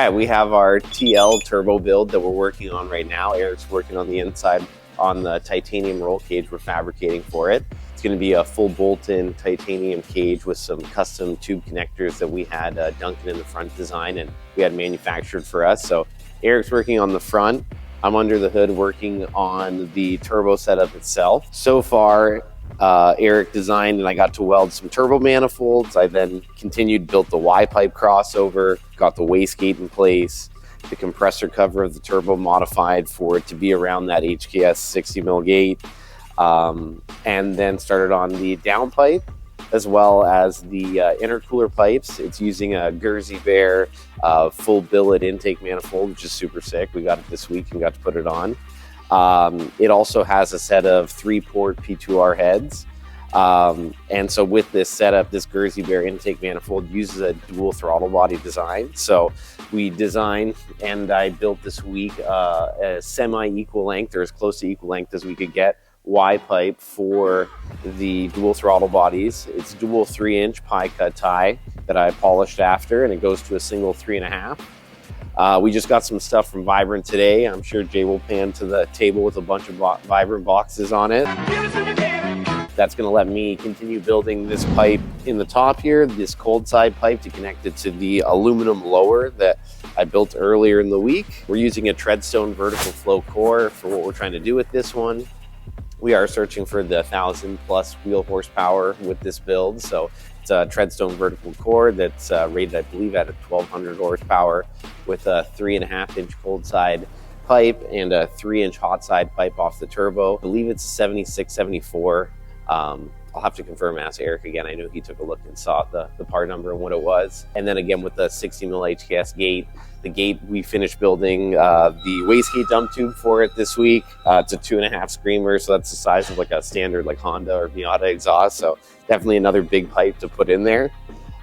right, we have our TL turbo build that we're working on right now. Eric's working on the inside on the titanium roll cage we're fabricating for it. It's going to be a full bolt-in titanium cage with some custom tube connectors that we had Duncan in the front design and we had manufactured for us. So Eric's working on the front. I'm under the hood working on the turbo setup itself. So far, Eric designed and I got to weld some turbo manifolds. I then continued, built the Y-pipe crossover, got the wastegate in place, the compressor cover of the turbo modified for it to be around that HKS 60 mil gate, and then started on the downpipe as well as the intercooler pipes. It's using a Guernsey Bear full billet intake manifold, which is super sick. We got it this week and got to put it on. It also has a set of 3-port P2R heads. And so with this setup, this Guernsey Bear intake manifold uses a dual throttle body design. So we designed and I built this week a semi-equal length or as close to equal length as we could get Y-pipe for the dual throttle bodies. It's dual 3-inch pie cut tie that I polished after, and it goes to a single 3.5. We just got some stuff from Vibrant today. I'm sure Jay will pan to the table with a bunch of Vibrant boxes on it. That's going to let me continue building this pipe in the top here, this cold side pipe to connect it to the aluminum lower that I built earlier in the week. We're using a Treadstone vertical flow core for what we're trying to do with this one. We are searching for the 1,000+ wheel horsepower with this build. So it's a Treadstone vertical core that's rated, I believe, at a 1,200 horsepower with a 3.5-inch cold side pipe and a 3-inch hot side pipe off the turbo. I believe it's a 76, 74. I'll have to confirm and ask Eric again. I know he took a look and saw the part number and what it was. And then again with the 60 mil HKS gate, the gate we finished building the wastegate dump tube for it this week. It's a 2.5 screamer, so that's the size of like a standard like Honda or Miata exhaust. So definitely another big pipe to put in there.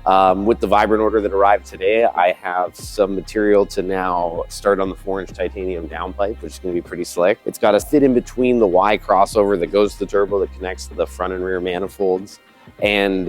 With the Vibrant order that arrived today, I have some material to now start on the 4-inch titanium downpipe, which is going to be pretty slick. It's got to fit in between the Y crossover that goes to the turbo that connects to the front and rear manifolds, and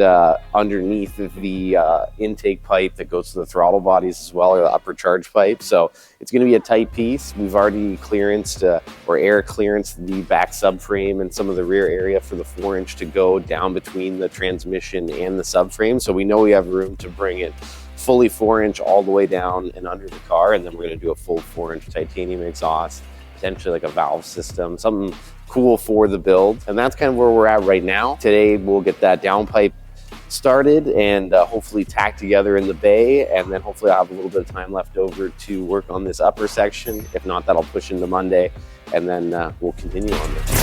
underneath the intake pipe that goes to the throttle bodies as well, or the upper charge pipe. So it's going to be a tight piece. We've already clearanced, or Eric clearanced the back subframe and some of the rear area for the 4-inch to go down between the transmission and the subframe. So we know we have room to bring it fully 4-inch all the way down and under the car. And then we're going to do a full 4-inch titanium exhaust, potentially like a valve system, something cool for the build. And that's kind of where we're at right now. Today we'll get that downpipe started and hopefully tacked together in the bay, and then hopefully I'll have a little bit of time left over to work on this upper section. If not, that'll push into Monday, and then we'll continue on this.